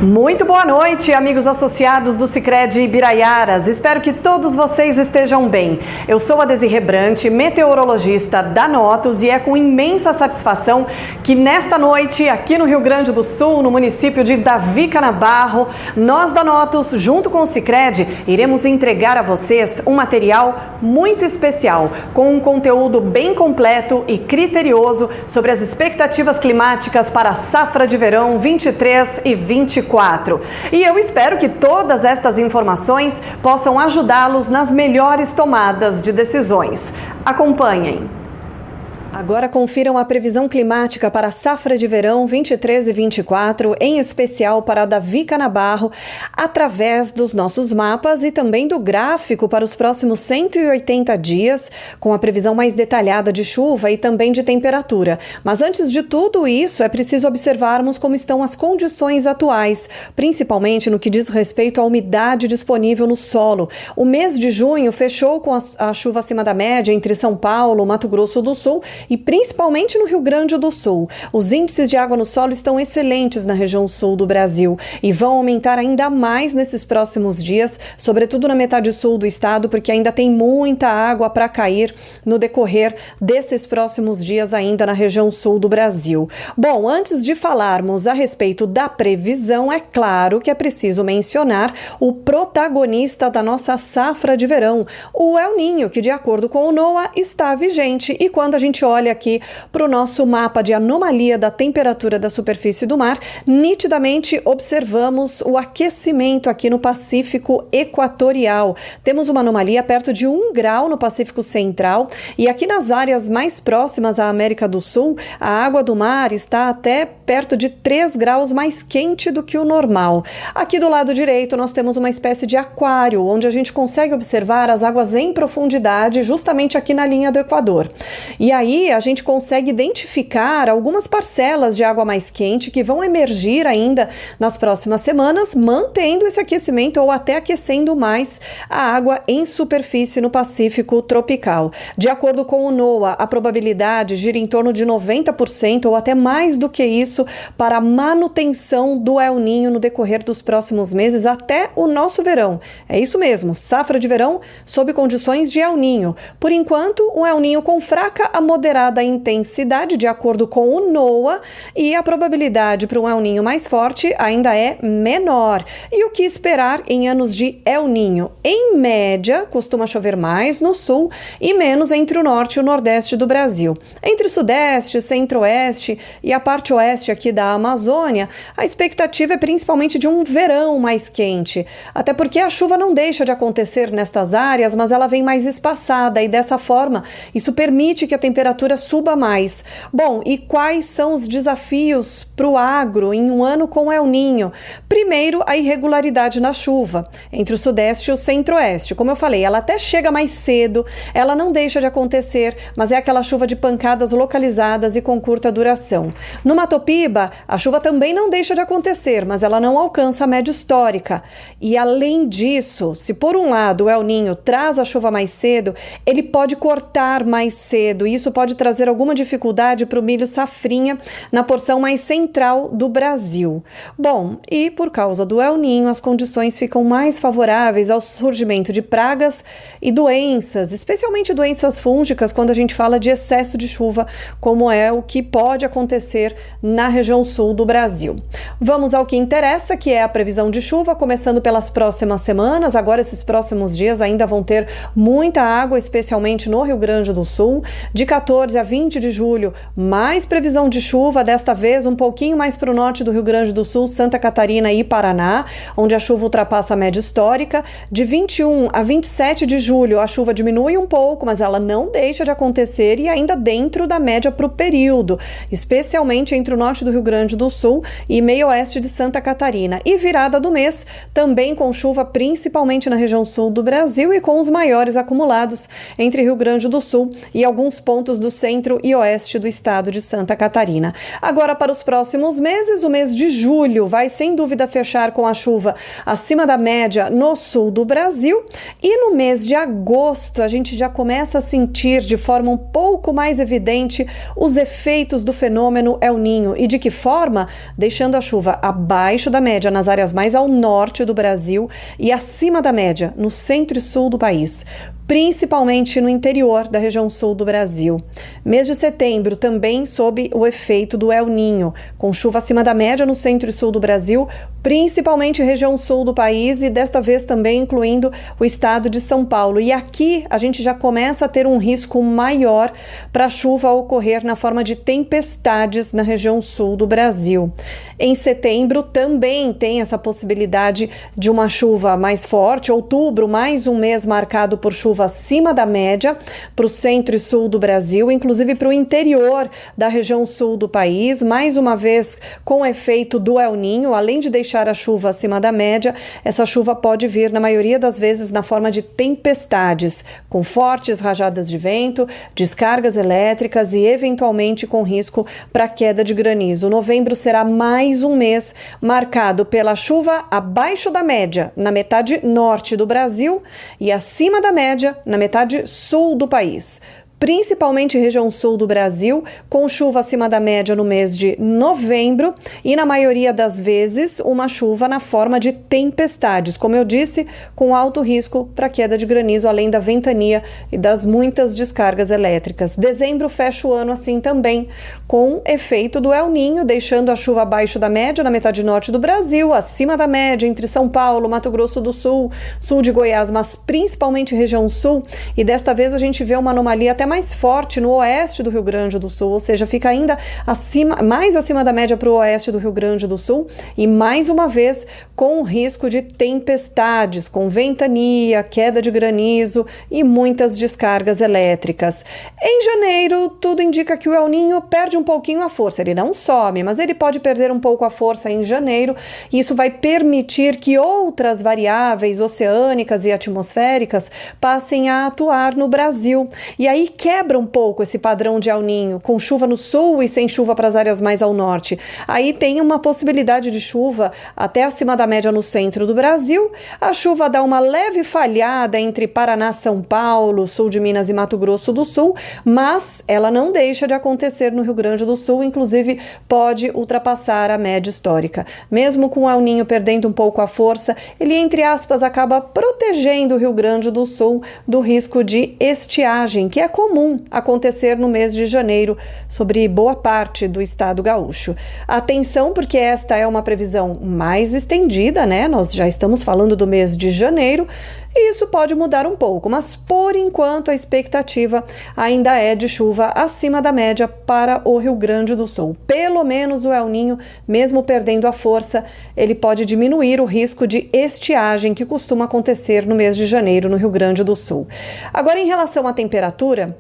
Muito boa noite, amigos associados do Sicredi Ibiraiaras. Espero que todos vocês estejam bem. Eu sou a Desirê Brant, meteorologista da Notus, e é com imensa satisfação que nesta noite, aqui no Rio Grande do Sul, no município de Davi Canabarro, nós da Notus, junto com o Sicredi, iremos entregar a vocês um material muito especial, com um conteúdo bem completo e criterioso sobre as expectativas climáticas para a safra de verão 23 e 24. E eu espero que todas estas informações possam ajudá-los nas melhores tomadas de decisões. Acompanhem. Agora confiram a previsão climática para a safra de verão 23 e 24, em especial para Davi Canabarro, através dos nossos mapas e também do gráfico para os próximos 180 dias, com a previsão mais detalhada de chuva e também de temperatura. Mas antes de tudo isso, é preciso observarmos como estão as condições atuais, principalmente no que diz respeito à umidade disponível no solo. O mês de junho fechou com a chuva acima da média entre São Paulo, Mato Grosso do Sul e principalmente no Rio Grande do Sul. Os índices de água no solo estão excelentes na região sul do Brasil e vão aumentar ainda mais nesses próximos dias, sobretudo na metade sul do estado, porque ainda tem muita água para cair no decorrer desses próximos dias ainda na região sul do Brasil. Bom, antes de falarmos a respeito da previsão, é claro que é preciso mencionar o protagonista da nossa safra de verão, o El Niño, que de acordo com o NOAA está vigente, e quando a gente olha aqui para o nosso mapa de anomalia da temperatura da superfície do mar, nitidamente observamos o aquecimento aqui no Pacífico Equatorial. Temos uma anomalia perto de 1 grau no Pacífico Central, e aqui nas áreas mais próximas à América do Sul, a água do mar está até perto de 3 graus mais quente do que o normal. Aqui do lado direito nós temos uma espécie de aquário, onde a gente consegue observar as águas em profundidade, justamente aqui na linha do Equador. E aí a gente consegue identificar algumas parcelas de água mais quente que vão emergir ainda nas próximas semanas, mantendo esse aquecimento ou até aquecendo mais a água em superfície no Pacífico tropical. De acordo com o NOAA, a probabilidade gira em torno de 90% ou até mais do que isso para a manutenção do El Niño no decorrer dos próximos meses até o nosso verão. É isso mesmo, safra de verão sob condições de El Niño. Por enquanto, um El Niño com fraca a moderada intensidade, de acordo com o NOAA, e a probabilidade para um El Niño mais forte ainda é menor. E o que esperar em anos de El Niño? Em média, costuma chover mais no sul e menos entre o norte e o nordeste do Brasil. Entre o sudeste, centro-oeste e a parte oeste aqui da Amazônia, a expectativa é principalmente de um verão mais quente, até porque a chuva não deixa de acontecer nestas áreas, mas ela vem mais espaçada e dessa forma isso permite que a temperatura suba mais. Bom, e quais são os desafios para o agro em um ano com El Niño? Primeiro, a irregularidade na chuva entre o sudeste e o centro-oeste. Como eu falei, ela até chega mais cedo, ela não deixa de acontecer, mas é aquela chuva de pancadas localizadas e com curta duração. No Mato Piba, a chuva também não deixa de acontecer, mas ela não alcança a média histórica. E além disso, se por um lado o El Niño traz a chuva mais cedo, ele pode cortar mais cedo, e isso pode trazer alguma dificuldade para o milho safrinha na porção mais central do Brasil. Bom, e por causa do El Niño, as condições ficam mais favoráveis ao surgimento de pragas e doenças, especialmente doenças fúngicas, quando a gente fala de excesso de chuva, como é o que pode acontecer na região sul do Brasil. Vamos ao que interessa, que é a previsão de chuva, começando pelas próximas semanas. Agora, esses próximos dias ainda vão ter muita água, especialmente no Rio Grande do Sul. De 14 a 20 de julho, mais previsão de chuva, desta vez um pouquinho mais para o norte do Rio Grande do Sul, Santa Catarina e Paraná, onde a chuva ultrapassa a média histórica. De 21 a 27 de julho, a chuva diminui um pouco, mas ela não deixa de acontecer e ainda dentro da média para o período, especialmente entre o norte do Rio Grande do Sul e meio oeste de Santa Catarina. E virada do mês, também com chuva principalmente na região sul do Brasil e com os maiores acumulados entre Rio Grande do Sul e alguns pontos do centro e oeste do estado de Santa Catarina. Agora, para os próximos meses, o mês de julho vai sem dúvida fechar com a chuva acima da média no sul do Brasil, e no mês de agosto a gente já começa a sentir de forma um pouco mais evidente os efeitos do fenômeno El Niño. E de que forma? Deixando a chuva abaixo da média nas áreas mais ao norte do Brasil e acima da média no centro e sul do país, principalmente no interior da região sul do Brasil. Mês de setembro também sob o efeito do El Niño, com chuva acima da média no centro e sul do Brasil, principalmente região sul do país e desta vez também incluindo o estado de São Paulo. E aqui a gente já começa a ter um risco maior para a chuva ocorrer na forma de tempestades na região sul do Brasil. Em setembro também tem essa possibilidade de uma chuva mais forte. Outubro, mais um mês marcado por chuva acima da média para o centro e sul do Brasil, inclusive para o interior da região sul do país, mais uma vez com efeito do El Niño. Além de deixar a chuva acima da média, essa chuva pode vir na maioria das vezes na forma de tempestades, com fortes rajadas de vento, descargas elétricas e eventualmente com risco para queda de granizo. Novembro será mais um mês marcado pela chuva abaixo da média na metade norte do Brasil e acima da média na metade sul do país, principalmente região sul do Brasil, com chuva acima da média no mês de novembro e, na maioria das vezes, uma chuva na forma de tempestades, como eu disse, com alto risco para queda de granizo, além da ventania e das muitas descargas elétricas. Dezembro fecha o ano assim também, com efeito do El Niño, deixando a chuva abaixo da média na metade norte do Brasil, acima da média entre São Paulo, Mato Grosso do Sul, sul de Goiás, mas principalmente região sul, e desta vez a gente vê uma anomalia até mais forte no oeste do Rio Grande do Sul, ou seja, fica ainda mais acima da média para o oeste do Rio Grande do Sul e mais uma vez com o risco de tempestades, com ventania, queda de granizo e muitas descargas elétricas. Em janeiro, tudo indica que o El Niño perde um pouquinho a força. Ele não some, mas ele pode perder um pouco a força em janeiro, e isso vai permitir que outras variáveis oceânicas e atmosféricas passem a atuar no Brasil. E aí quebra um pouco esse padrão de El Niño, com chuva no sul e sem chuva para as áreas mais ao norte. Aí tem uma possibilidade de chuva até acima da média no centro do Brasil. A chuva dá uma leve falhada entre Paraná, São Paulo, sul de Minas e Mato Grosso do Sul, mas ela não deixa de acontecer no Rio Grande do Sul, inclusive pode ultrapassar a média histórica. Mesmo com o El Niño perdendo um pouco a força, ele, entre aspas, acaba protegendo o Rio Grande do Sul do risco de estiagem, que é comum acontecer no mês de janeiro sobre boa parte do estado gaúcho. Atenção, porque esta é uma previsão mais estendida, né? Nós já estamos falando do mês de janeiro e isso pode mudar um pouco, mas por enquanto a expectativa ainda é de chuva acima da média para o Rio Grande do Sul. Pelo menos o El Niño, mesmo perdendo a força, ele pode diminuir o risco de estiagem que costuma acontecer no mês de janeiro no Rio Grande do Sul. Agora, em relação à temperatura,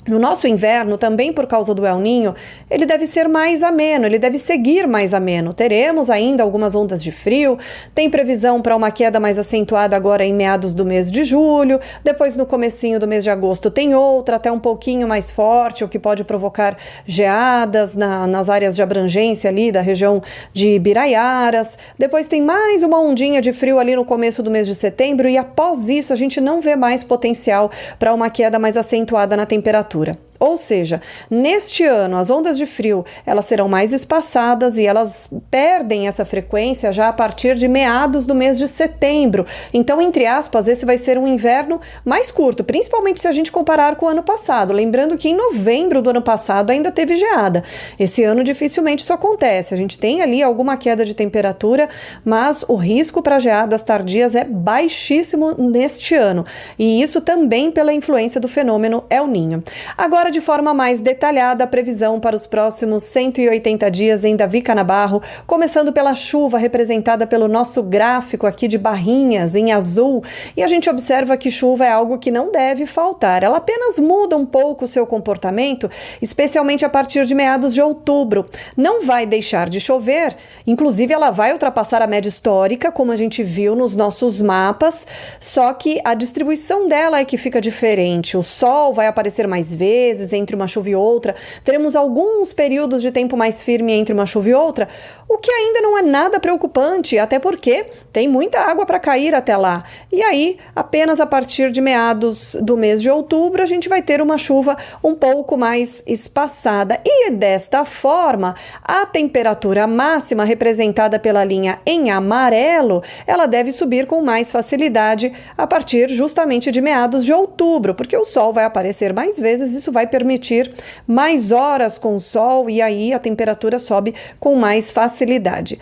no nosso inverno, também por causa do El Niño, ele deve ser mais ameno, ele deve seguir mais ameno. Teremos ainda algumas ondas de frio, tem previsão para uma queda mais acentuada agora em meados do mês de julho, depois no comecinho do mês de agosto tem outra, até um pouquinho mais forte, o que pode provocar geadas nas áreas de abrangência ali da região de Ibiraiaras. Depois tem mais uma ondinha de frio ali no começo do mês de setembro e após isso a gente não vê mais potencial para uma queda mais acentuada na temperatura. Ou seja, neste ano as ondas de frio elas serão mais espaçadas e elas perdem essa frequência já a partir de meados do mês de setembro. Então, entre aspas, esse vai ser um inverno mais curto, principalmente se a gente comparar com o ano passado. Lembrando que em novembro do ano passado ainda teve geada. Esse ano dificilmente isso acontece. A gente tem ali alguma queda de temperatura, mas o risco para geadas tardias é baixíssimo neste ano. E isso também pela influência do fenômeno El Niño. Agora, de forma mais detalhada, a previsão para os próximos 180 dias em Davi Canabarro, começando pela chuva representada pelo nosso gráfico aqui de barrinhas em azul, e a gente observa que chuva é algo que não deve faltar. Ela apenas muda um pouco o seu comportamento, especialmente a partir de meados de outubro. Não vai deixar de chover, inclusive ela vai ultrapassar a média histórica, como a gente viu nos nossos mapas, só que a distribuição dela é que fica diferente. O sol vai aparecer mais vezes, vezes entre uma chuva e outra, teremos alguns períodos de tempo mais firme entre uma chuva e outra, o que ainda não é nada preocupante, até porque tem muita água para cair até lá. E aí, apenas a partir de meados do mês de outubro, a gente vai ter uma chuva um pouco mais espaçada. E desta forma, a temperatura máxima representada pela linha em amarelo, ela deve subir com mais facilidade a partir justamente de meados de outubro, porque o sol vai aparecer mais vezes, isso vai permitir mais horas com o sol e aí a temperatura sobe com mais facilidade.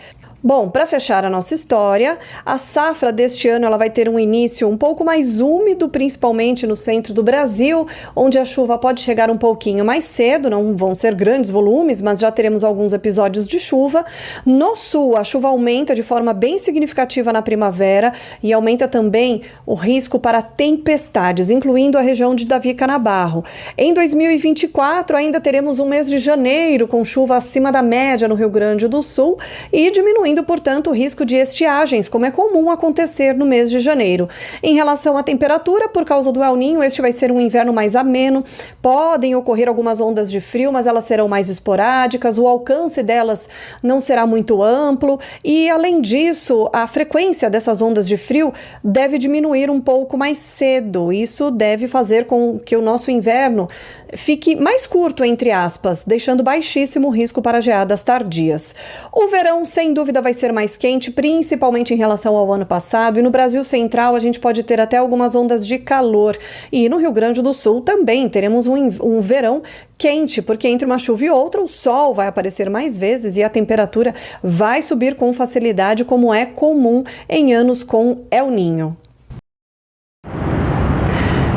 Bom, para fechar a nossa história, a safra deste ano ela vai ter um início um pouco mais úmido, principalmente no centro do Brasil, onde a chuva pode chegar um pouquinho mais cedo, não vão ser grandes volumes, mas já teremos alguns episódios de chuva. No sul, a chuva aumenta de forma bem significativa na primavera e aumenta também o risco para tempestades, incluindo a região de Davi Canabarro. Em 2024, ainda teremos um mês de janeiro com chuva acima da média no Rio Grande do Sul e diminuindo, portanto, o risco de estiagens, como é comum acontecer no mês de janeiro. Em relação à temperatura, por causa do El Niño, este vai ser um inverno mais ameno. Podem ocorrer algumas ondas de frio, mas elas serão mais esporádicas, o alcance delas não será muito amplo e, além disso, a frequência dessas ondas de frio deve diminuir um pouco mais cedo. Isso deve fazer com que o nosso inverno fique mais curto, entre aspas, deixando baixíssimo o risco para geadas tardias. O verão, sem dúvida, vai ser mais quente, principalmente em relação ao ano passado, e no Brasil Central a gente pode ter até algumas ondas de calor. E no Rio Grande do Sul também teremos um verão quente, porque entre uma chuva e outra o sol vai aparecer mais vezes e a temperatura vai subir com facilidade, como é comum em anos com El Niño.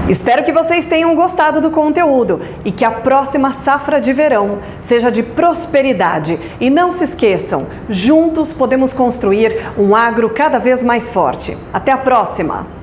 Espero que vocês tenham gostado do conteúdo e que a próxima safra de verão seja de prosperidade. E não se esqueçam, juntos podemos construir um agro cada vez mais forte. Até a próxima!